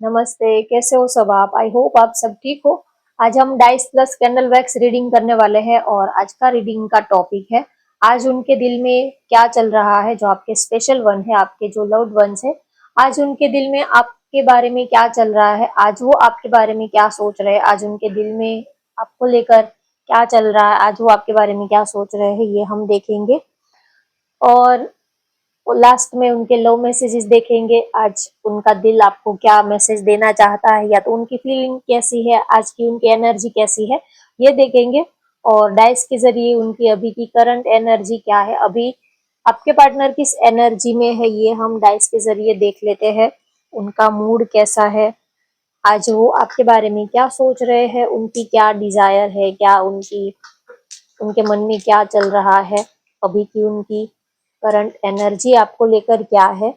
नमस्ते, कैसे हो सब आप? आई होप आप सब ठीक हो। आज हम dice plus candle wax reading करने वाले हैं और आज का रीडिंग का टॉपिक है आज उनके दिल में क्या चल रहा है, जो आपके स्पेशल वन है, आपके जो लव्ड वंस है। आज उनके दिल में आपके बारे में क्या चल रहा है, आज वो आपके बारे में क्या सोच रहे हैं, आज उनके दिल में आपको लेकर क्या चल रहा है, आज वो आपके बारे में क्या सोच रहे हैं, ये हम देखेंगे। और लास्ट में उनके लव मैसेजेस देखेंगे। आज उनका दिल आपको क्या मैसेज देना चाहता है, या तो उनकी फीलिंग कैसी है, आज की उनकी एनर्जी कैसी है, ये देखेंगे। और डाइस के जरिए उनकी अभी की करंट एनर्जी क्या है, अभी आपके पार्टनर किस एनर्जी में है, ये हम डाइस के जरिए देख लेते हैं। उनका मूड कैसा है, आज वो आपके बारे में क्या सोच रहे हैं, उनकी क्या डिजायर है, क्या उनके मन में क्या चल रहा है, अभी की उनकी करंट एनर्जी आपको लेकर क्या है,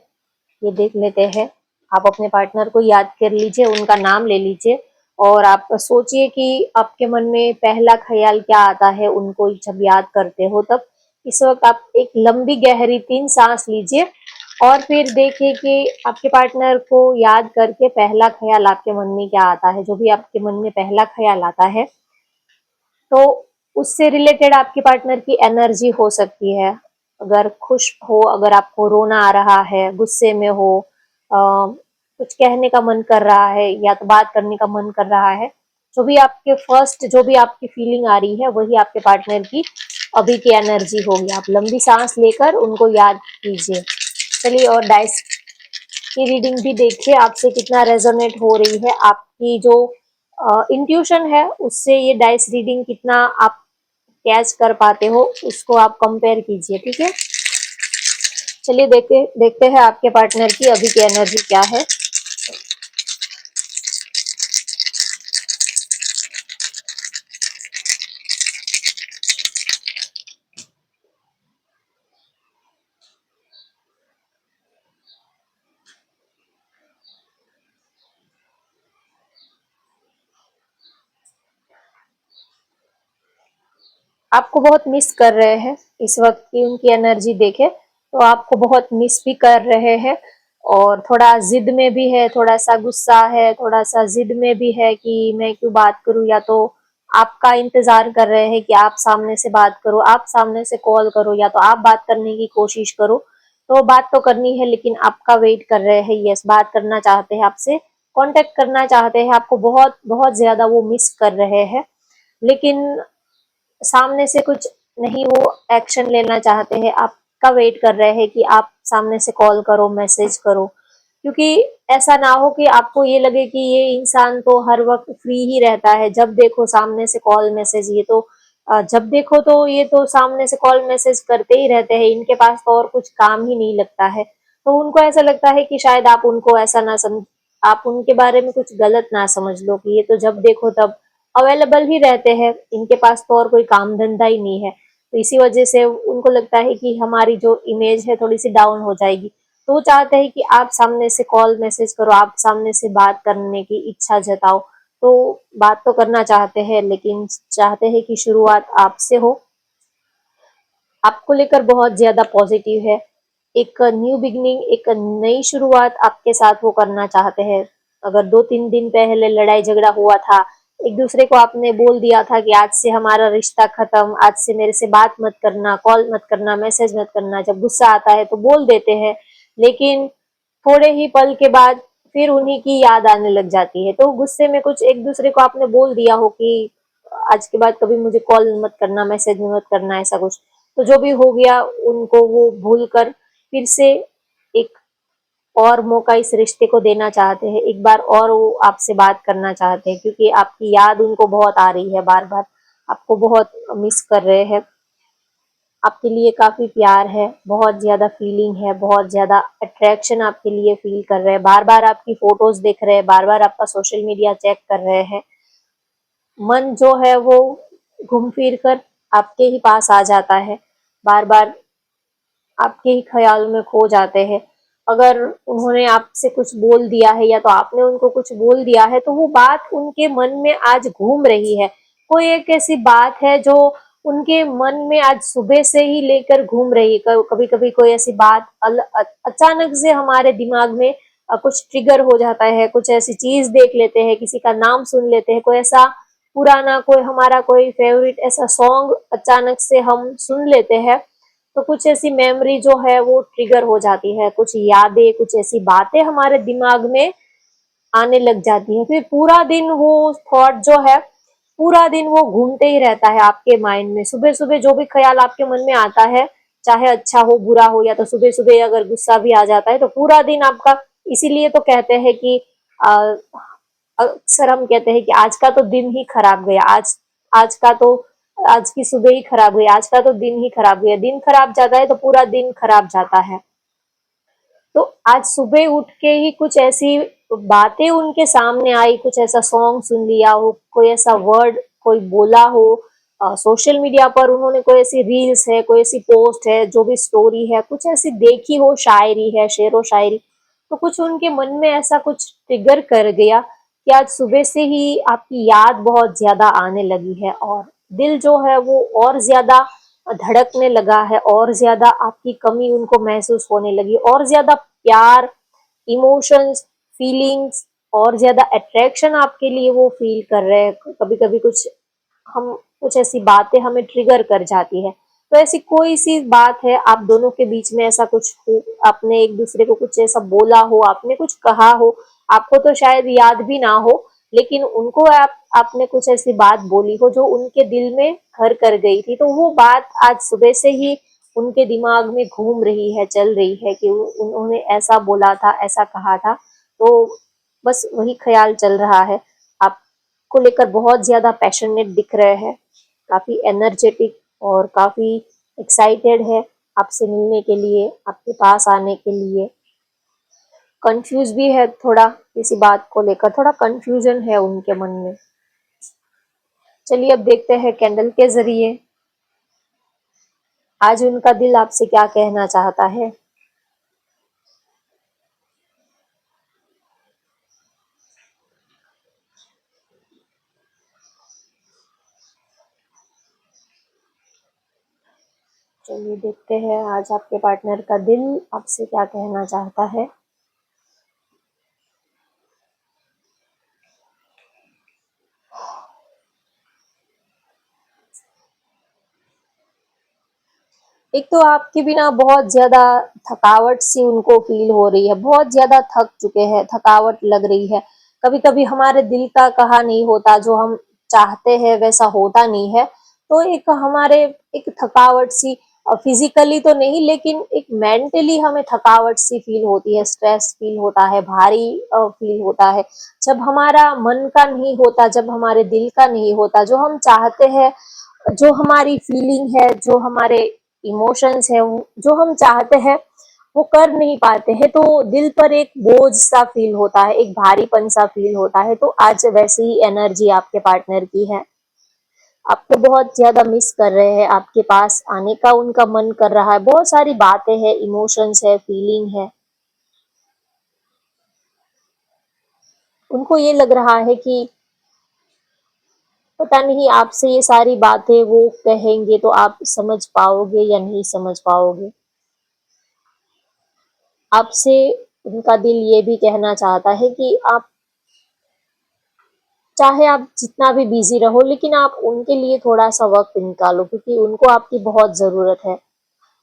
ये देख लेते हैं। आप अपने पार्टनर को याद कर लीजिए, उनका नाम ले लीजिए और आप सोचिए कि आपके मन में पहला ख्याल क्या आता है उनको जब याद करते हो। तब इस वक्त आप एक लंबी गहरी 3 सांस लीजिए और फिर देखिए कि आपके पार्टनर को याद करके पहला ख्याल आपके मन में क्या आता है। जो भी आपके मन में पहला ख्याल आता है, तो उससे रिलेटेड आपके पार्टनर की एनर्जी हो सकती है। अगर खुश हो, अगर आपको रोना आ रहा है, गुस्से में हो, कुछ कहने का मन कर रहा है या तो बात करने का मन कर रहा है, जो भी आपकी फीलिंग आ रही है वही आपके पार्टनर की अभी की एनर्जी होगी। आप लंबी सांस लेकर उनको याद कीजिए। चलिए, और डाइस की रीडिंग भी देखिए आपसे कितना रेजोनेट हो रही है, आपकी जो इंट्यूशन है उससे ये डाइस रीडिंग कितना आप कैच कर पाते हो, उसको आप कंपेयर कीजिए। ठीक है, चलिए देखते देखते हैं आपके पार्टनर की अभी की एनर्जी क्या है। आपको बहुत मिस कर रहे हैं, इस वक्त की उनकी एनर्जी देखे तो आपको बहुत मिस भी कर रहे हैं और थोड़ा जिद में भी है, थोड़ा सा गुस्सा है, थोड़ा सा जिद में भी है कि मैं क्यों बात करूं, या तो आपका इंतजार कर रहे हैं कि आप सामने से बात करो, आप सामने से कॉल करो, या तो आप बात करने की कोशिश करो। तो बात तो करनी है लेकिन आपका वेट कर रहे हैं। यस, बात करना चाहते हैं आपसे, कांटेक्ट करना चाहते हैं, आपको बहुत बहुत ज्यादा वो मिस कर रहे हैं, लेकिन सामने से कुछ नहीं वो एक्शन लेना चाहते हैं। आपका वेट कर रहे हैं कि आप सामने से कॉल करो, मैसेज करो, क्योंकि ऐसा ना हो कि आपको ये लगे कि ये इंसान तो हर वक्त फ्री ही रहता है, जब देखो सामने से कॉल मैसेज, ये तो जब देखो तो ये तो सामने से कॉल मैसेज करते ही रहते हैं, इनके पास तो और कुछ काम ही नहीं लगता है। तो उनको ऐसा लगता है कि शायद आप उनको ऐसा ना समझ, आप उनके बारे में कुछ गलत ना समझ लो कि ये तो जब देखो तब अवेलेबल ही रहते हैं, इनके पास तो और कोई काम धंधा ही नहीं है। तो इसी वजह से उनको लगता है कि हमारी जो इमेज है थोड़ी सी डाउन हो जाएगी। तो वो चाहते हैं कि आप सामने से कॉल मैसेज करो, आप सामने से बात करने की इच्छा जताओ। तो बात तो करना चाहते हैं लेकिन चाहते हैं कि शुरुआत आपसे हो। आपको लेकर बहुत ज्यादा पॉजिटिव है, एक न्यू बिगनिंग, एक नई शुरुआत आपके साथ वो करना चाहते हैं। अगर 2-3 दिन पहले लड़ाई झगड़ा हुआ था, एक दूसरे को आपने बोल दिया था कि आज से हमारा रिश्ता खत्म, आज से मेरे से बात मत करना, कॉल मत करना, मैसेज मत करना, जब गुस्सा आता है तो बोल देते हैं, लेकिन थोड़े ही पल के बाद फिर उन्हीं की याद आने लग जाती है। तो गुस्से में कुछ एक दूसरे को आपने बोल दिया हो कि आज के बाद कभी मुझे कॉल मत करना, मैसेज मत करना, ऐसा कुछ। तो जो भी हो गया उनको वो भूल कर फिर से एक और मौका इस रिश्ते को देना चाहते हैं, एक बार और वो आपसे बात करना चाहते हैं, क्योंकि आपकी याद उनको बहुत आ रही है, बार बार आपको बहुत मिस कर रहे हैं। आपके लिए काफी प्यार है, बहुत ज्यादा फीलिंग है, बहुत ज्यादा अट्रैक्शन आपके लिए फील कर रहे हैं, बार बार आपकी फोटोज देख रहे हैं, बार बार आपका सोशल मीडिया चेक कर रहे हैं। मन जो है वो घूम फिर कर आपके ही पास आ जाता है, बार बार आपके ही ख्याल में खो जाते हैं। अगर उन्होंने आपसे कुछ बोल दिया है या तो आपने उनको कुछ बोल दिया है, तो वो बात उनके मन में आज घूम रही है। कोई एक ऐसी बात है जो उनके मन में आज सुबह से ही लेकर घूम रही है। कभी कभी कोई ऐसी बात अचानक से हमारे दिमाग में कुछ ट्रिगर हो जाता है, कुछ ऐसी चीज देख लेते हैं, किसी का नाम सुन लेते हैं, कोई ऐसा पुराना कोई हमारा कोई फेवरेट ऐसा सॉन्ग अचानक से हम सुन लेते हैं, तो कुछ ऐसी मेमोरी जो है वो ट्रिगर हो जाती है, कुछ यादें, कुछ ऐसी बातें हमारे दिमाग में आने लग जाती है। फिर पूरा दिन वो थॉट जो है, पूरा दिन वो घूमते ही रहता है आपके माइंड में। सुबह सुबह जो भी ख्याल आपके मन में आता है, चाहे अच्छा हो बुरा हो, या तो सुबह सुबह अगर गुस्सा भी आ जाता है तो पूरा दिन आपका, इसीलिए तो कहते हैं कि अक्सर हम कहते हैं कि आज का तो दिन ही खराब गया, आज आज का तो आज की सुबह ही खराब गई, आज का तो दिन ही खराब गया। दिन खराब जाता है तो पूरा दिन खराब जाता है। तो आज सुबह उठ के ही कुछ ऐसी बातें उनके सामने आई, कुछ ऐसा सॉन्ग सुन लिया हो, कोई ऐसा वर्ड कोई बोला हो, सोशल मीडिया पर उन्होंने कोई ऐसी रील्स है, कोई ऐसी पोस्ट है, जो भी स्टोरी है, कुछ ऐसी देखी हो, शायरी है, शेरो शायरी, तो कुछ उनके मन में ऐसा कुछ ट्रिगर कर गया कि आज सुबह से ही आपकी याद बहुत ज्यादा आने लगी है, और दिल जो है वो और ज्यादा धड़कने लगा है, और ज्यादा आपकी कमी उनको महसूस होने लगी, और ज्यादा प्यार, इमोशंस, फीलिंग्स, और ज्यादा अट्रैक्शन आपके लिए वो फील कर रहे हैं। कभी कभी कुछ ऐसी बातें हमें ट्रिगर कर जाती है। तो ऐसी कोई सी बात है आप दोनों के बीच में, ऐसा कुछ हो, आपने एक दूसरे को कुछ ऐसा बोला हो, आपने कुछ कहा हो, आपको तो शायद याद भी ना हो, लेकिन उनको आपने कुछ ऐसी बात बोली हो जो उनके दिल में घर कर गई थी, तो वो बात आज सुबह से ही उनके दिमाग में घूम रही है, चल रही है कि उन्होंने ऐसा बोला था, ऐसा कहा था। तो बस वही ख्याल चल रहा है। आपको लेकर बहुत ज्यादा पैशनेट दिख रहे हैं, काफी एनर्जेटिक और काफी एक्साइटेड है आपसे मिलने के लिए, आपके पास आने के लिए। कंफ्यूज भी है थोड़ा, किसी बात को लेकर थोड़ा कंफ्यूजन है उनके मन में। चलिए अब देखते हैं कैंडल के जरिए आज उनका दिल आपसे क्या कहना चाहता है। चलिए देखते हैं आज आपके पार्टनर का दिल आपसे क्या कहना चाहता है। एक तो आपके बिना बहुत ज्यादा थकावट सी उनको फील हो रही है, बहुत ज्यादा थक चुके हैं, थकावट लग रही है। कभी कभी हमारे दिल का कहा नहीं होता, जो हम चाहते हैं वैसा होता नहीं है, तो एक हमारे एक थकावट सी, फिजिकली तो नहीं लेकिन एक मेंटली हमें थकावट सी फील होती है, स्ट्रेस फील होता है, भारी फील होता है, जब हमारा मन का नहीं होता, जब हमारे दिल का नहीं होता, जो हम चाहते हैं, जो हमारी फीलिंग है, जो हमारे इमोशंस है, जो हम चाहते हैं वो कर नहीं पाते हैं, तो दिल पर एक बोझ सा फील होता है, एक भारीपन सा फील होता है। तो आज वैसे ही एनर्जी आपके पार्टनर की है, आपको बहुत ज्यादा मिस कर रहे हैं, आपके पास आने का उनका मन कर रहा है, बहुत सारी बातें हैं, इमोशंस है, फीलिंग है। उनको ये लग रहा है कि पता नहीं आपसे ये सारी बातें वो कहेंगे तो आप समझ पाओगे या नहीं समझ पाओगे। आपसे उनका दिल ये भी कहना चाहता है कि आप, चाहे आप जितना भी बिजी रहो, लेकिन आप उनके लिए थोड़ा सा वक्त निकालो, क्योंकि उनको आपकी बहुत जरूरत है।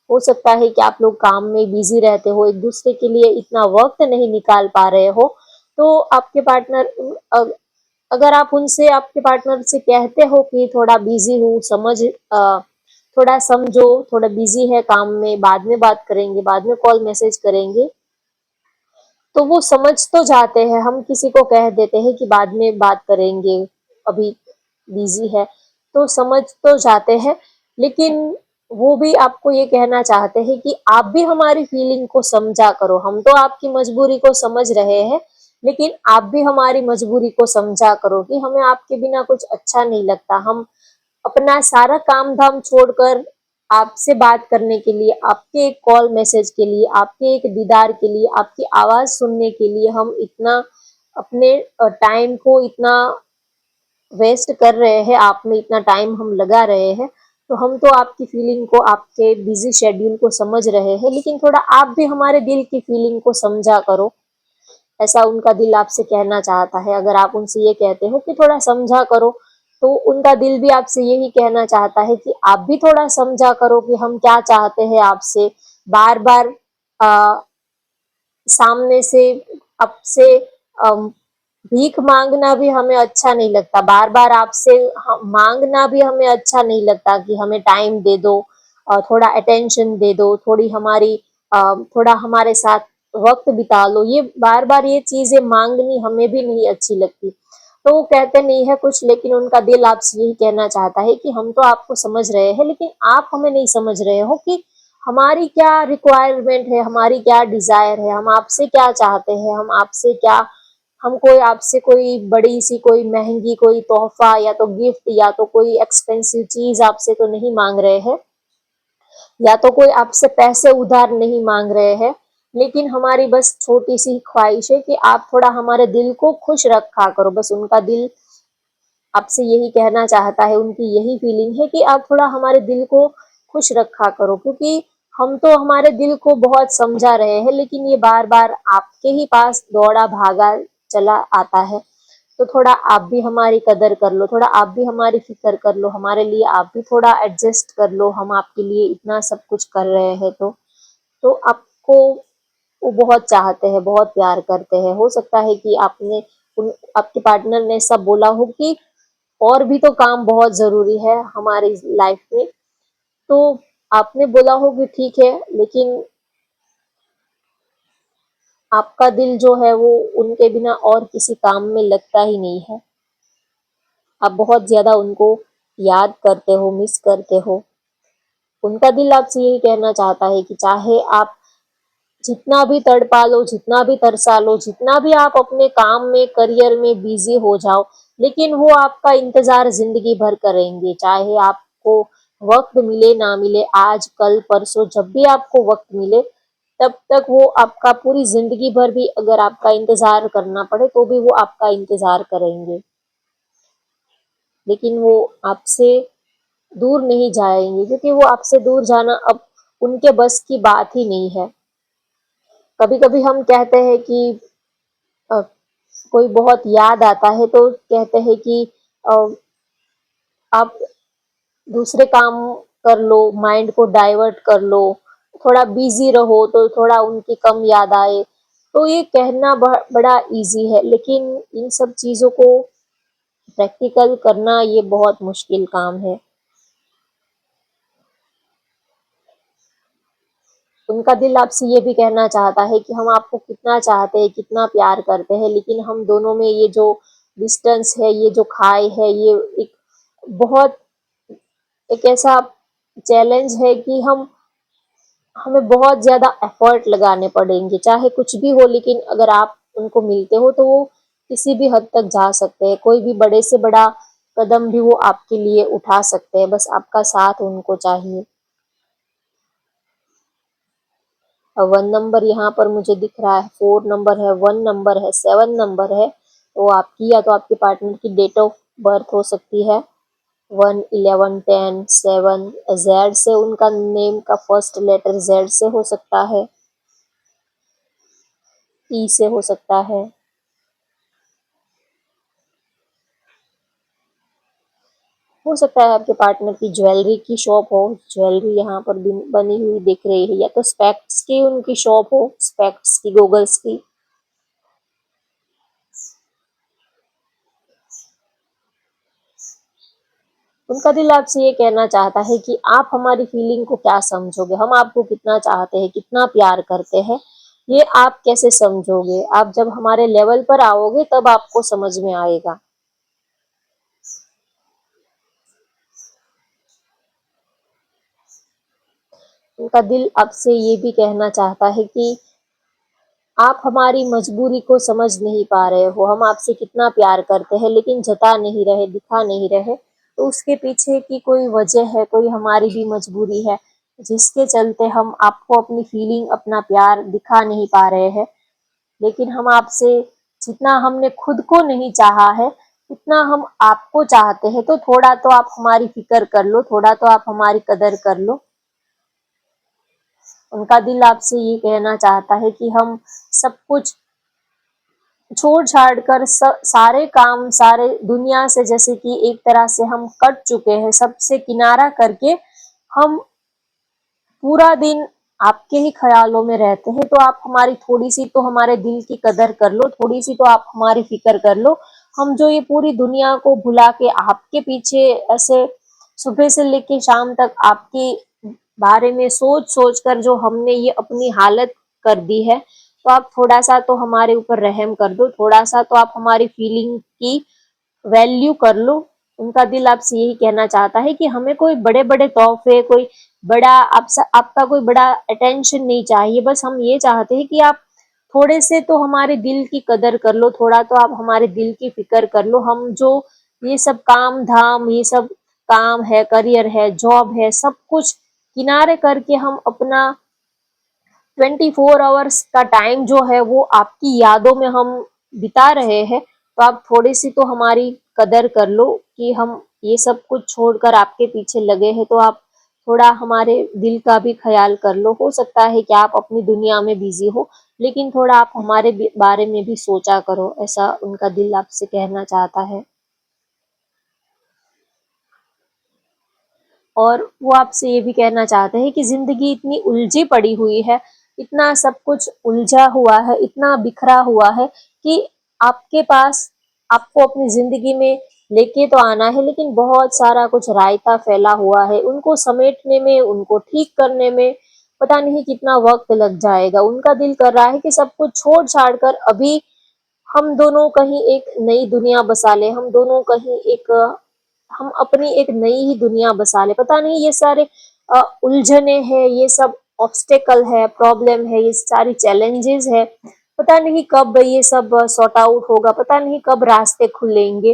हो सकता है कि आप लोग काम में बिजी रहते हो, एक दूसरे के लिए इतना वक्त नहीं निकाल पा रहे हो, तो आपके पार्टनर, अगर आप उनसे, आपके पार्टनर से कहते हो कि थोड़ा बिजी हूँ, थोड़ा समझो, थोड़ा बिजी है काम में, बाद में बात करेंगे, बाद में कॉल मैसेज करेंगे, तो वो समझ तो जाते हैं। हम किसी को कह देते हैं कि बाद में बात करेंगे, अभी बिजी है, तो समझ तो जाते हैं, लेकिन वो भी आपको ये कहना चाहते हैं कि आप भी हमारी फीलिंग को समझा करो। हम तो आपकी मजबूरी को समझ रहे हैं, लेकिन आप भी हमारी मजबूरी को समझा करो कि हमें आपके बिना कुछ अच्छा नहीं लगता। हम अपना सारा काम धाम छोड़कर आपसे बात करने के लिए, आपके एक कॉल मैसेज के लिए, आपके एक दीदार के लिए, आपकी आवाज सुनने के लिए हम इतना अपने टाइम को इतना वेस्ट कर रहे हैं, आप में इतना टाइम हम लगा रहे हैं। तो हम तो आपकी फीलिंग को, आपके बिजी शेड्यूल को समझ रहे हैं, लेकिन थोड़ा आप भी हमारे दिल की फीलिंग को समझा करो। ऐसा उनका दिल आपसे कहना चाहता है। अगर आप उनसे ये कहते हो कि थोड़ा समझा करो, तो उनका दिल भी आपसे यही कहना चाहता है कि आप भी थोड़ा समझा करो कि हम क्या चाहते हैं आपसे। बार बार सामने से आपसे भीख मांगना भी हमें अच्छा नहीं लगता। बार बार आपसे मांगना भी हमें अच्छा नहीं लगता कि हमें टाइम दे दो, थोड़ा अटेंशन दे दो, थोड़ा हमारे साथ वक्त बिता लो। ये बार बार ये चीजें मांगनी हमें भी नहीं अच्छी लगती। तो वो कहते नहीं है कुछ, लेकिन उनका दिल आपसे यही कहना चाहता है कि हम तो आपको समझ रहे हैं, लेकिन आप हमें नहीं समझ रहे हो कि हमारी क्या रिक्वायरमेंट है, हमारी क्या डिजायर है, हम आपसे क्या चाहते हैं, हम कोई आपसे कोई बड़ी सी कोई महंगी कोई तोहफा या तो गिफ्ट या तो कोई एक्सपेंसिव चीज आपसे तो नहीं मांग रहे हैं, या तो कोई आपसे पैसे उधार नहीं मांग रहे हैं। लेकिन हमारी बस छोटी सी ख्वाहिश है कि आप थोड़ा हमारे दिल को खुश रखा करो। बस उनका दिल आपसे यही कहना चाहता है, उनकी यही फीलिंग है कि आप थोड़ा हमारे दिल को खुश रखा करो, क्योंकि हम तो हमारे दिल को बहुत समझा रहे हैं, लेकिन ये बार बार आपके ही पास दौड़ा भागा चला आता है। तो थोड़ा आप भी हमारी कदर कर लो, थोड़ा आप भी हमारी फिक्र कर लो, हमारे लिए आप भी थोड़ा एडजस्ट कर लो। हम आपके लिए इतना सब कुछ कर रहे हैं, तो आपको वो बहुत चाहते हैं, बहुत प्यार करते हैं। हो सकता है कि आपके पार्टनर ने सब बोला हो कि और भी तो काम बहुत जरूरी है हमारी लाइफ में, तो आपने बोला हो कि ठीक है, लेकिन आपका दिल जो है वो उनके बिना और किसी काम में लगता ही नहीं है। आप बहुत ज्यादा उनको याद करते हो, मिस करते हो। उनका दिल आपसे यही कहना चाहता है कि चाहे आप जितना भी तड़पा लो, जितना भी तरसा लो, जितना भी आप अपने काम में करियर में बिजी हो जाओ, लेकिन वो आपका इंतजार जिंदगी भर करेंगे। चाहे आपको वक्त मिले ना मिले, आज कल परसों जब भी आपको वक्त मिले, तब तक वो आपका पूरी जिंदगी भर भी अगर आपका इंतजार करना पड़े तो भी वो आपका इंतजार करेंगे। लेकिन वो आपसे दूर नहीं जाएंगे, क्योंकि वो आपसे दूर जाना अब उनके बस की बात ही नहीं है। कभी कभी हम कहते हैं कि अ, कोई बहुत याद आता है तो कहते हैं कि अ, आप दूसरे काम कर लो, माइंड को डाइवर्ट कर लो, थोड़ा बिजी रहो तो थोड़ा उनकी कम याद आए। तो ये कहना बड़ा इजी है, लेकिन इन सब चीजों को प्रैक्टिकल करना ये बहुत मुश्किल काम है। उनका दिल आपसे ये भी कहना चाहता है कि हम आपको कितना चाहते हैं, कितना प्यार करते हैं, लेकिन हम दोनों में ये जो डिस्टेंस है, ये जो खाई है, ये एक बहुत एक ऐसा चैलेंज है कि हमें बहुत ज्यादा एफर्ट लगाने पड़ेंगे। चाहे कुछ भी हो, लेकिन अगर आप उनको मिलते हो तो वो किसी भी हद तक जा सकते हैं। कोई भी बड़े से बड़ा कदम भी वो आपके लिए उठा सकते हैं, बस आपका साथ उनको चाहिए। 1 नंबर यहाँ पर मुझे दिख रहा है, 4 नंबर है, 1 नंबर है, 7 नंबर है। तो आपकी या तो आपके पार्टनर की डेट ऑफ बर्थ हो सकती है 1, 11, 10, 7। जेड से उनका नेम का फर्स्ट लेटर जेड से हो सकता है, ई से हो सकता है। हो सकता है आपके पार्टनर की ज्वेलरी की शॉप हो, ज्वेलरी यहाँ पर बनी हुई दिख रही है, या तो स्पेक्स की उनकी शॉप हो, स्पेक्स की, गॉगल्स की। उनका दिल आपसे ये कहना चाहता है कि आप हमारी फीलिंग को क्या समझोगे, हम आपको कितना चाहते हैं, कितना प्यार करते हैं, ये आप कैसे समझोगे। आप जब हमारे लेवल पर आओगे तब आपको समझ में आएगा। उनका दिल आपसे ये भी कहना चाहता है कि आप हमारी मजबूरी को समझ नहीं पा रहे हो। हम आपसे कितना प्यार करते हैं, लेकिन जता नहीं रहे, दिखा नहीं रहे। तो उसके पीछे की कोई वजह है, कोई हमारी भी मजबूरी है, जिसके चलते हम आपको अपनी फीलिंग, अपना प्यार दिखा नहीं पा रहे हैं। लेकिन हम आपसे जितना हमने खुद को नहीं चाहा है, उतना हम आपको चाहते हैं। तो थोड़ा तो आप हमारी फिक्र कर लो, थोड़ा तो आप हमारी कदर कर लो। उनका दिल आपसे ये कहना चाहता है कि हम सब कुछ छोड़ छाड़ कर सारे काम, सारे दुनिया से जैसे कि एक तरह से हम कट चुके हैं, सबसे किनारा करके हम पूरा दिन आपके ही ख्यालों में रहते हैं, तो आप हमारी थोड़ी सी तो हमारे दिल की कदर कर लो, थोड़ी सी तो आप हमारी फिक्र कर लो। हम जो ये पूरी दुनिया को भुला के आपके पीछे ऐसे सुबह से लेके शाम तक आपके बारे में सोच सोच कर जो हमने ये अपनी हालत कर दी है, तो आप थोड़ा सा तो हमारे ऊपर रहम कर दो, थोड़ा सा तो आप हमारी फीलिंग की वैल्यू कर लो। उनका दिल आपसे यही कहना चाहता है कि हमें कोई बड़े बड़े तोहफे, कोई बड़ा आपका कोई बड़ा अटेंशन नहीं चाहिए, बस हम ये चाहते हैं कि आप थोड़े से तो हमारे दिल की कदर कर लो, थोड़ा तो आप हमारे दिल की फिक्र कर लो। हम जो ये सब काम धाम, ये सब काम है, करियर है, जॉब है, सब कुछ किनारे करके हम अपना 24 आवर्स का टाइम जो है वो आपकी यादों में हम बिता रहे हैं, तो आप थोड़ी सी तो हमारी कदर कर लो कि हम ये सब कुछ छोड़कर आपके पीछे लगे हैं, तो आप थोड़ा हमारे दिल का भी ख्याल कर लो। हो सकता है कि आप अपनी दुनिया में बिजी हो, लेकिन थोड़ा आप हमारे बारे में भी सोचा करो, ऐसा उनका दिल आपसे कहना चाहता है। और वो आपसे ये भी कहना चाहते हैं कि जिंदगी इतनी उलझी पड़ी हुई है, इतना सब कुछ उलझा हुआ है, इतना बिखरा हुआ है कि आपके पास, आपको अपनी जिंदगी में लेके तो आना है, लेकिन बहुत सारा कुछ रायता फैला हुआ है, उनको समेटने में, उनको ठीक करने में पता नहीं कितना वक्त लग जाएगा। उनका दिल कर रहा है कि सब कुछ छोड़ छाड़ कर अभी हम दोनों कहीं एक नई दुनिया बसा ले, हम दोनों कहीं एक हम अपनी एक नई ही दुनिया बसा ले। पता नहीं ये सारे उलझने हैं, ये सब ऑब्स्टेकल है, प्रॉब्लम है, ये सारी चैलेंजेस है, पता नहीं कब ये सब सॉर्ट आउट होगा, पता नहीं कब रास्ते खुलेंगे।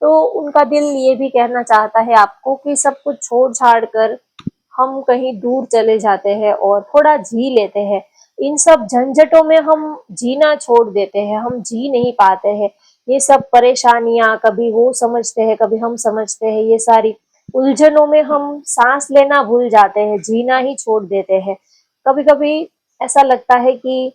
तो उनका दिल ये भी कहना चाहता है आपको कि सब कुछ छोड़ छाड़ कर हम कहीं दूर चले जाते हैं और थोड़ा जी लेते हैं। इन सब झंझटों में हम जीना छोड़ देते हैं, हम जी नहीं पाते हैं। ये सब परेशानियां कभी वो समझते हैं, कभी हम समझते हैं, ये सारी उलझनों में हम सांस लेना भूल जाते हैं, जीना ही छोड़ देते हैं। कभी कभी ऐसा लगता है कि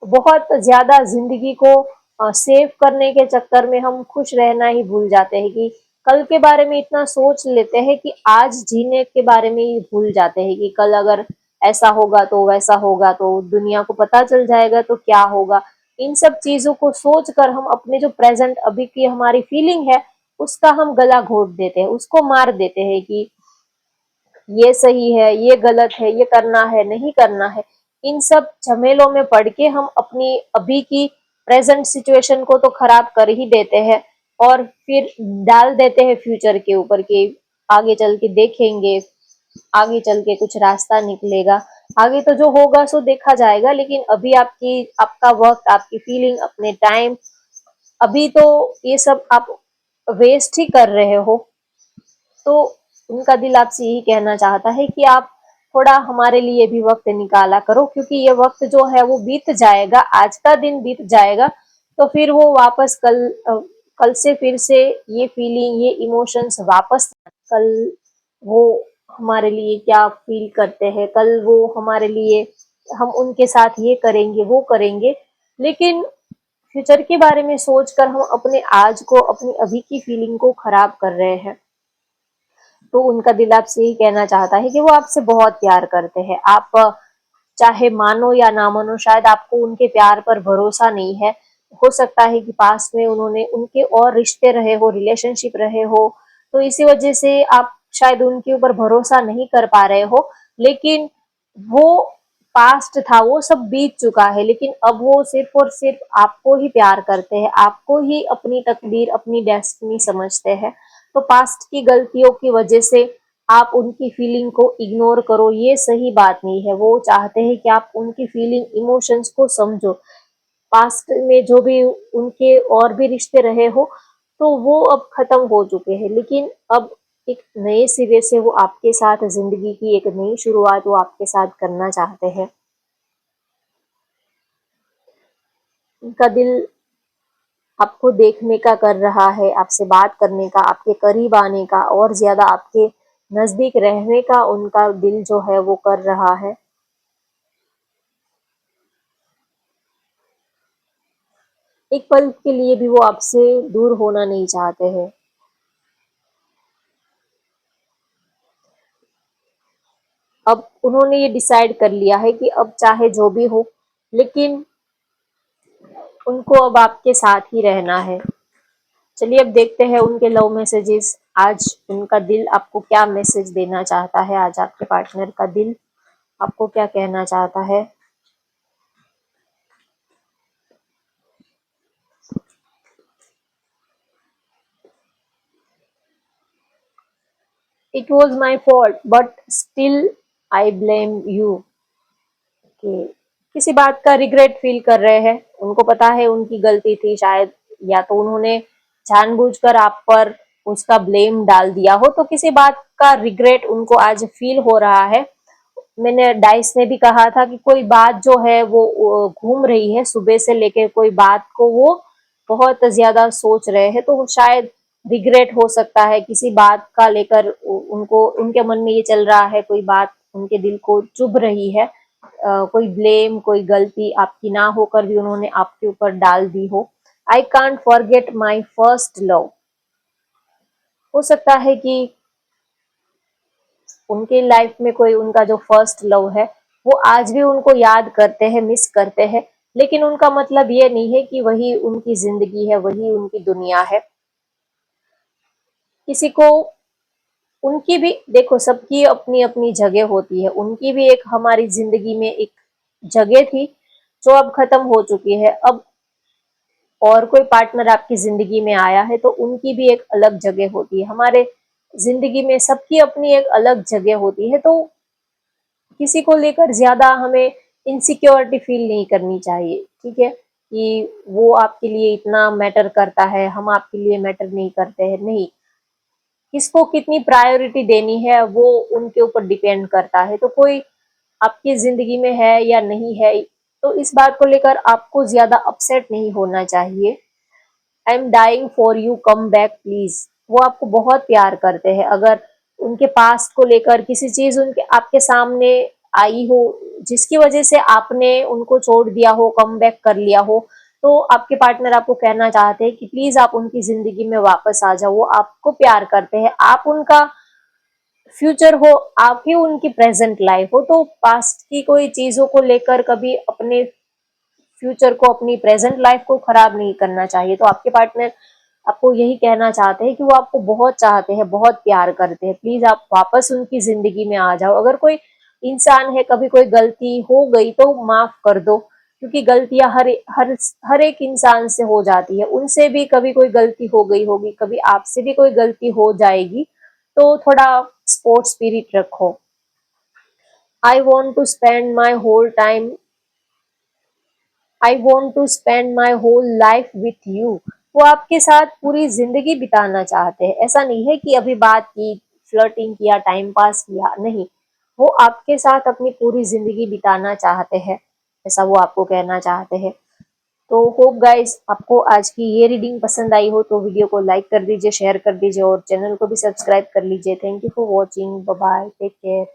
बहुत ज्यादा जिंदगी को सेव करने के चक्कर में हम खुश रहना ही भूल जाते हैं, कि कल के बारे में इतना सोच लेते हैं कि आज जीने के बारे में ही भूल जाते हैं कि कल अगर ऐसा होगा तो वैसा होगा, तो दुनिया को पता चल जाएगा तो क्या होगा। इन सब चीजों को सोच कर हम अपने जो प्रेजेंट अभी की हमारी फीलिंग है उसका हम गला घोट देते हैं, उसको मार देते हैं कि ये सही है, ये गलत है, ये करना है, नहीं करना है। इन सब झमेलों में पड़ के हम अपनी अभी की प्रेजेंट सिचुएशन को तो खराब कर ही देते हैं, और फिर डाल देते हैं फ्यूचर के ऊपर कि आगे चल के देखेंगे, आगे चल के कुछ रास्ता निकलेगा, आगे तो जो होगा सो देखा जाएगा। लेकिन अभी आपका वक्त, आपकी फीलिंग, अपने टाइम, अभी तो ये सब आप वेस्ट ही कर रहे हो। तो उनका दिल आपसे यही कहना चाहता है कि आप थोड़ा हमारे लिए भी वक्त निकाला करो, क्योंकि ये वक्त जो है वो बीत जाएगा, आज का दिन बीत जाएगा, तो फिर वो वापस कल से फिर से ये फीलिंग, ये इमोशंस वापस, कल वो हमारे लिए क्या फील करते हैं, कल वो हमारे लिए, हम उनके साथ ये करेंगे, वो करेंगे, लेकिन फ्यूचर के बारे में सोचकर हम अपने आज को, अपनी अभी की फीलिंग को खराब कर रहे हैं। तो उनका दिल आपसे यही कहना चाहता है कि वो आपसे बहुत प्यार करते हैं। आप चाहे मानो या ना मानो, शायद आपको उनके प्यार पर भरोसा नहीं है। हो सकता है कि पास्ट में उन्होंने उनके और रिश्ते रहे हो, रिलेशनशिप रहे हो, तो इसी वजह से आप शायद उनके ऊपर भरोसा नहीं कर पा रहे हो। लेकिन वो पास्ट था, वो सब बीत चुका है, लेकिन अब वो सिर्फ और सिर्फ आपको ही प्यार करते हैं, आपको ही अपनी तकदीर, अपनी डेस्टिनी समझते हैं। तो पास्ट की गलतियों की वजह से आप उनकी फीलिंग को इग्नोर करो, ये सही बात नहीं है। वो चाहते हैं कि आप उनकी फीलिंग, इमोशंस को समझो। पास्ट में जो भी उनके और भी रिश्ते रहे हो, तो वो अब खत्म हो चुके हैं, लेकिन अब एक नए सिरे से वो आपके साथ जिंदगी की एक नई शुरुआत वो आपके साथ करना चाहते हैं। उनका दिल आपको देखने का कर रहा है, आपसे बात करने का, आपके करीब आने का, और ज्यादा आपके नजदीक रहने का उनका दिल जो है वो कर रहा है। एक पल के लिए भी वो आपसे दूर होना नहीं चाहते हैं। अब उन्होंने ये डिसाइड कर लिया है कि अब चाहे जो भी हो, लेकिन उनको अब आपके साथ ही रहना है। चलिए अब देखते हैं उनके लव मैसेजेस। आज उनका दिल आपको क्या मैसेज देना चाहता है, आज आपके पार्टनर का दिल आपको क्या कहना चाहता है। It was my fault but still I blame you. कि किसी बात का रिग्रेट फील कर रहे हैं, उनको पता है उनकी गलती थी शायद, या तो उन्होंने जानबूझकर आप पर उसका ब्लेम डाल दिया हो, तो किसी बात का रिग्रेट उनको आज फील हो रहा है। मैंने डाइस ने भी कहा था कि कोई बात जो है वो घूम रही है सुबह से लेकर, कोई बात को वो बहुत ज्यादा सोच रहे हैं, तो शायद रिग्रेट हो सकता है किसी बात का लेकर। उनको उनके मन में ये चल रहा है, कोई बात उनके दिल को चुभ रही है। कोई ब्लेम, कोई गलती आपकी ना होकर भी उन्होंने आपके ऊपर डाल दी हो। I can't forget my first love. हो सकता है कि उनके लाइफ में कोई उनका जो फर्स्ट लव है वो आज भी उनको याद करते हैं, मिस करते हैं, लेकिन उनका मतलब ये नहीं है कि वही उनकी जिंदगी है, वही उनकी दुनिया है। किसी को उनकी भी देखो, सबकी अपनी अपनी जगह होती है, उनकी भी एक हमारी जिंदगी में एक जगह थी जो अब खत्म हो चुकी है। अब और कोई पार्टनर आपकी जिंदगी में आया है तो उनकी भी एक अलग जगह होती है। हमारे जिंदगी में सबकी अपनी एक अलग जगह होती है, तो किसी को लेकर ज्यादा हमें इनसिक्योरिटी फील नहीं करनी चाहिए, ठीक है, कि वो आपके लिए इतना मैटर करता है, हम आपके लिए मैटर नहीं करते हैं। नहीं, किसको कितनी प्रायोरिटी देनी है वो उनके ऊपर डिपेंड करता है। तो कोई आपकी जिंदगी में है या नहीं है, तो इस बात को लेकर आपको ज्यादा अपसेट नहीं होना चाहिए। I am dying for you, come back please. वो आपको बहुत प्यार करते हैं। अगर उनके पास्ट को लेकर किसी चीज उनके आपके सामने आई हो जिसकी वजह से आपने उनको छोड़ दिया हो, कम बैक कर लिया हो, तो आपके पार्टनर आपको कहना चाहते हैं कि प्लीज आप उनकी जिंदगी में वापस आ जाओ। वो आपको प्यार करते हैं, आप उनका फ्यूचर हो, आप ही उनकी प्रेजेंट लाइफ हो। तो पास्ट की कोई चीजों को लेकर कभी अपने फ्यूचर को, अपनी प्रेजेंट लाइफ को खराब नहीं करना चाहिए। तो आपके पार्टनर आपको यही कहना चाहते हैं कि वो आपको बहुत चाहते हैं, बहुत प्यार करते हैं। प्लीज आप वापस उनकी जिंदगी में आ जाओ। अगर कोई इंसान है, कभी कोई गलती हो गई तो माफ कर दो, क्योंकि गलतियां हर हर एक इंसान से हो जाती है। उनसे भी कभी कोई गलती हो गई होगी, कभी आपसे भी कोई गलती हो जाएगी। तो थोड़ा स्पोर्ट्स स्पिरिट रखो। I want to spend my whole time, I want to spend my whole life with you. वो आपके साथ पूरी जिंदगी बिताना चाहते हैं। ऐसा नहीं है कि अभी बात की, फ्लर्टिंग किया, टाइम पास किया, नहीं, वो आपके साथ अपनी पूरी जिंदगी बिताना चाहते हैं, ऐसा वो आपको कहना चाहते हैं। तो होप गाइस आपको आज की ये रीडिंग पसंद आई हो तो वीडियो को लाइक कर दीजिए, शेयर कर दीजिए और चैनल को भी सब्सक्राइब कर लीजिए। Thank you for watching, bye bye, take care.